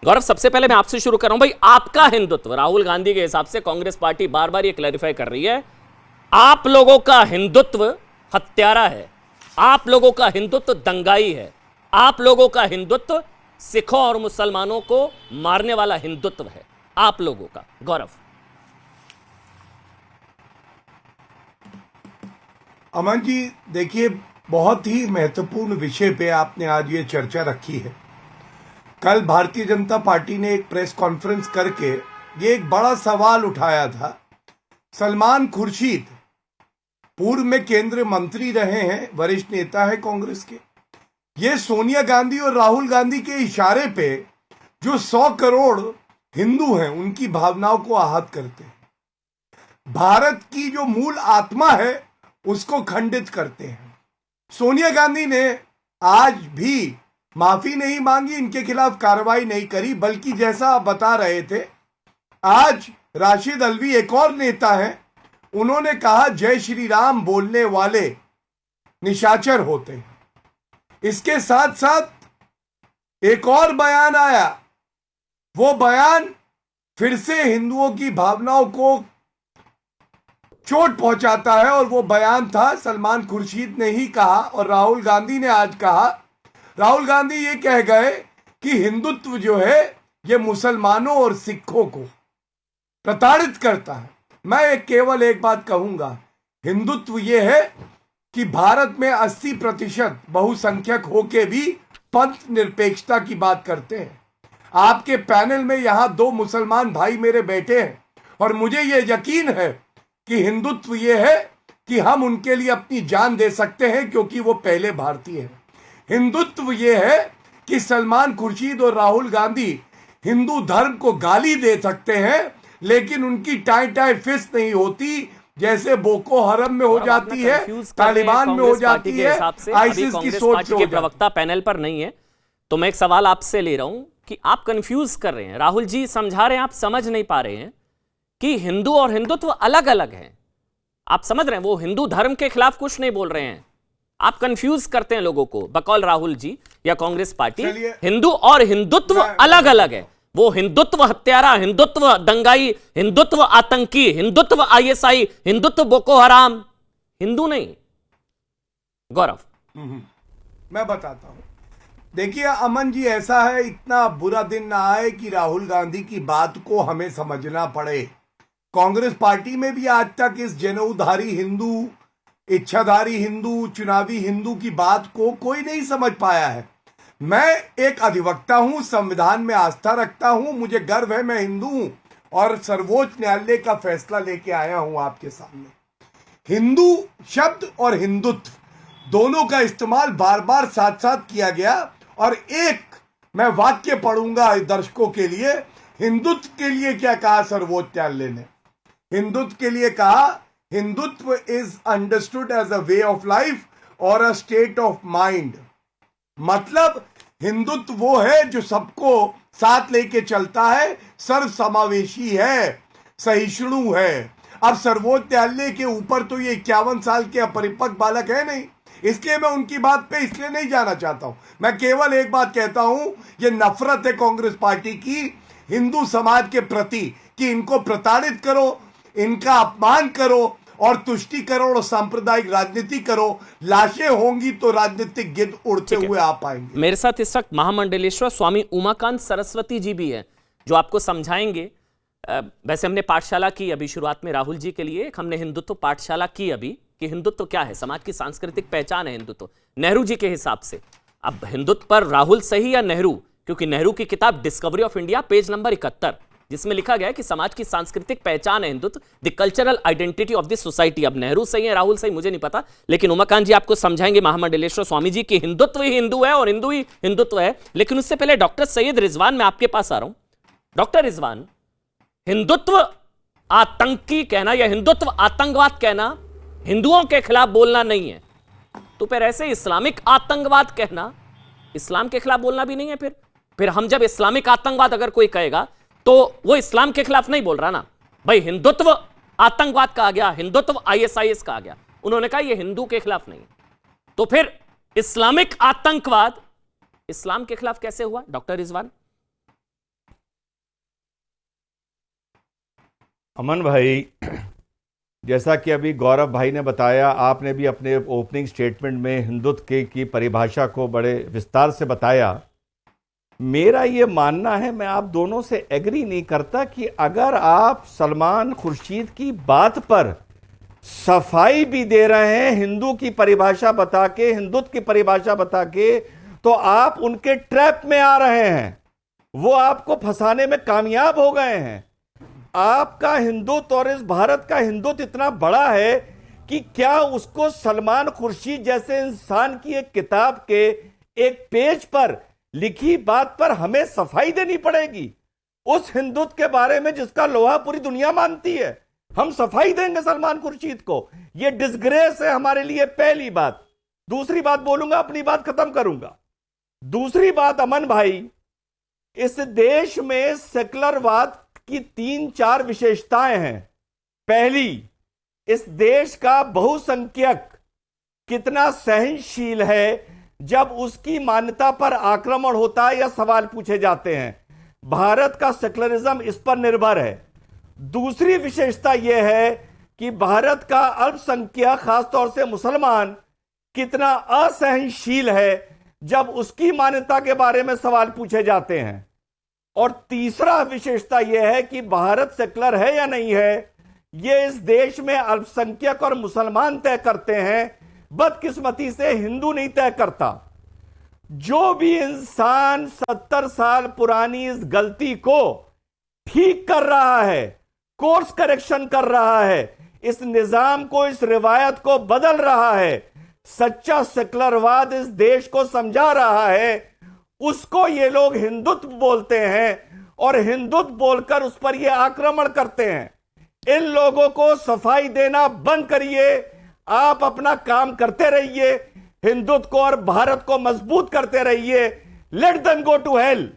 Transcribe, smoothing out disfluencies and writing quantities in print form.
गौरव, सबसे पहले मैं आपसे शुरू कर रहा हूं भाई, आपका हिंदुत्व राहुल गांधी के हिसाब से कांग्रेस पार्टी बार बार ये क्लैरिफाई कर रही है, आप लोगों का हिंदुत्व हत्यारा है, आप लोगों का हिंदुत्व दंगाई है, आप लोगों का हिंदुत्व सिखों और मुसलमानों को मारने वाला हिंदुत्व है आप लोगों का। गौरव। अमन जी, देखिए, बहुत ही महत्वपूर्ण विषय पे आपने आज ये चर्चा रखी है। कल भारतीय जनता पार्टी ने एक प्रेस कॉन्फ्रेंस करके ये एक बड़ा सवाल उठाया था। सलमान खुर्शीद पूर्व में केंद्रीय मंत्री रहे हैं, वरिष्ठ नेता है कांग्रेस के। ये सोनिया गांधी और राहुल गांधी के इशारे पे जो 100 करोड़ हिंदू हैं उनकी भावनाओं को आहत करते हैं। भारत की जो मूल आत्मा है उसको खंडित करते हैं। सोनिया गांधी ने आज भी माफी नहीं मांगी, इनके खिलाफ कार्रवाई नहीं करी, बल्कि जैसा आप बता रहे थे, आज राशिद अल्वी एक और नेता हैं, उन्होंने कहा जय श्री राम बोलने वाले निशाचर होते हैं। इसके साथ साथ एक और बयान आया, वो बयान फिर से हिंदुओं की भावनाओं को चोट पहुंचाता है, और वो बयान था, सलमान खुर्शीद ने ही कहा और राहुल गांधी ने आज कहा। राहुल गांधी ये कह गए कि हिंदुत्व जो है ये मुसलमानों और सिखों को प्रताड़ित करता है। मैं केवल एक बात कहूंगा, हिंदुत्व ये है कि भारत में 80% बहुसंख्यक होके भी पंथ निरपेक्षता की बात करते हैं। आपके पैनल में यहां 2 मुसलमान भाई मेरे बैठे हैं, और मुझे ये यकीन है कि हिंदुत्व ये है कि हम उनके लिए अपनी जान दे सकते हैं, क्योंकि वो पहले भारतीय हैं। हिंदुत्व ये है कि सलमान खुर्शीद और राहुल गांधी हिंदू धर्म को गाली दे सकते हैं, लेकिन उनकी टाई टाई फिस्ट नहीं होती, जैसे बोको हरम में हो जाती है, तालिबान में हो जाती है, आईसिस की सोच के प्रवक्ता पैनल पर नहीं है, तो मैं एक सवाल आपसे ले रहा हूं कि आप कंफ्यूज कर रहे हैं। राहुल जी समझा रहे हैं, आप समझ नहीं पा रहे हैं कि हिंदू और हिंदुत्व अलग अलग हैं। आप समझ रहे हैं, वो हिंदू धर्म के खिलाफ कुछ नहीं बोल रहे हैं, आप कंफ्यूज करते हैं लोगों को, बकौल राहुल जी या कांग्रेस पार्टी। हिंदू और हिंदुत्व अलग अलग है। वो हिंदुत्व हत्यारा, हिंदुत्व दंगाई, हिंदुत्व आतंकी, हिंदुत्व आईएसआई, हिंदुत्व बोको हराम, हिंदू नहीं। गौरव। मैं बताता हूं, देखिए अमन जी, ऐसा है, इतना बुरा दिन ना आए कि राहुल गांधी की बात को हमें समझना पड़े। कांग्रेस पार्टी में भी आज तक इस जनऊधारी हिंदू, इच्छाधारी हिंदू, चुनावी हिंदू की बात को कोई नहीं समझ पाया है। मैं एक अधिवक्ता हूं, संविधान में आस्था रखता हूं, मुझे गर्व है, मैं हिंदू हूं, और सर्वोच्च न्यायालय का फैसला लेके आया हूं आपके सामने। हिंदू शब्द और हिंदुत्व दोनों का इस्तेमाल बार बार साथ साथ किया गया, और एक मैं वाक्य पढ़ूंगा दर्शकों के लिए। हिंदुत्व के लिए क्या कहा सर्वोच्च न्यायालय ने? हिंदुत्व के लिए कहा, Hindutva is understood as a way of life और अ स्टेट ऑफ माइंड। मतलब हिंदुत्व वो है जो सबको साथ लेके चलता है, सर्व समावेशी है, सहिष्णु है। अब सर्वोच्च न्यायालय के ऊपर तो ये 51 साल के अपरिपक्व बालक है नहीं, इसलिए मैं उनकी बात पे इसलिए नहीं जाना चाहता हूं। मैं केवल एक बात कहता हूं, ये नफरत है कांग्रेस पार्टी की हिंदू समाज के प्रति कि इनको प्रताड़ित करो, इनका अपमान करो और तुष्टीकरण और सांप्रदायिक राजनीति करो। लाशें होंगी तो राजनीतिक गिद्ध उड़ते हुए आ पाएंगे। मेरे साथ इस वक्त महामंडलेश्वर स्वामी उमाकांत सरस्वती जी भी हैं, जो आपको समझाएंगे। वैसे हमने पाठशाला की अभी शुरुआत में राहुल जी के लिए, हमने हिंदुत्व पाठशाला की अभी कि हिंदुत्व क्या है, समाज की सांस्कृतिक पहचान है हिंदुत्व नेहरू जी के हिसाब से। अब हिंदुत्व पर राहुल सही या नेहरू, क्योंकि नेहरू की किताब discovery of India page number 71, जिसमें लिखा गया है कि समाज की सांस्कृतिक पहचान है Hindutva, the cultural identity of this society. अब नेहरू सही है राहुल सही मुझे नहीं पता, लेकिन उमाकांत जी आपको समझाएंगे महामंडलेश्वर स्वामी जी की हिंदुत्व ही हिंदू है और हिंदू ही हिंदुत्व है। लेकिन उससे पहले डॉक्टर सैयद रिजवान, मैं आपके पास आ रहा हूं। डॉक्टर रिजवान, हिंदुत्व आतंकी कहना या हिंदुत्व आतंकवाद कहना हिंदुओं के खिलाफ बोलना नहीं है, तो फिर ऐसे इस्लामिक आतंकवाद कहना इस्लाम के खिलाफ बोलना भी नहीं है। फिर हम जब इस्लामिक आतंकवाद अगर कोई कहेगा तो वो इस्लाम के खिलाफ नहीं बोल रहा ना भाई। हिंदुत्व आतंकवाद कहा गया, हिंदुत्व आईएसआईएस कहा गया, उन्होंने कहा ये हिंदू के खिलाफ नहीं है, तो फिर इस्लामिक आतंकवाद इस्लाम के खिलाफ कैसे हुआ डॉक्टर रिजवान? अमन भाई, जैसा कि अभी गौरव भाई ने बताया, आपने भी अपने ओपनिंग स्टेटमेंट में हिंदुत्व की परिभाषा को बड़े विस्तार से बताया। मेरा ये मानना है, मैं आप दोनों से एग्री नहीं करता कि अगर आप सलमान खुर्शीद की बात पर सफाई भी दे रहे हैं हिंदू की परिभाषा बता के, हिंदुत्व की परिभाषा बता के, तो आप उनके ट्रैप में आ रहे हैं। वो आपको फंसाने में कामयाब हो गए हैं। आपका हिंदुत्व और इस भारत का हिंदुत्व इतना बड़ा है कि क्या उसको सलमान खुर्शीद जैसे इंसान की एक किताब के एक पेज पर लिखी बात पर हमें सफाई देनी पड़ेगी? उस हिंदुत्व के बारे में जिसका लोहा पूरी दुनिया मानती है, हम सफाई देंगे सलमान खुर्शीद को? यह डिसग्रेस है हमारे लिए, पहली बात। दूसरी बात बोलूंगा, अपनी बात खत्म करूंगा। दूसरी बात अमन भाई, इस देश में सेकुलरवाद की 3-4 विशेषताएं हैं। पहली, इस देश का बहुसंख्यक कितना सहनशील है जब उसकी मान्यता पर आक्रमण होता है या सवाल पूछे जाते हैं। भारत का सेकुलरिज्म इस पर निर्भर है। दूसरी विशेषता यह है कि भारत का अल्पसंख्यक, खासतौर से मुसलमान, कितना असहनशील है जब उसकी मान्यता के बारे में सवाल पूछे जाते हैं। और तीसरा विशेषता यह है कि भारत सेकुलर है या नहीं है, यह इस देश में अल्पसंख्यक और मुसलमान तय करते हैं, बदकिस्मती से हिंदू नहीं तय करता। जो भी इंसान 70 साल पुरानी इस गलती को ठीक कर रहा है, कोर्स करेक्शन कर रहा है, इस निजाम को, इस रिवायत को बदल रहा है, सच्चा सेकुलरवाद इस देश को समझा रहा है, उसको ये लोग हिंदुत्व बोलते हैं और हिंदुत्व बोलकर उस पर ये आक्रमण करते हैं। इन लोगों को सफाई देना बंद करिए। आप अपना काम करते रहिए, हिंदुत्व को और भारत को मजबूत करते रहिए। Let them go to hello.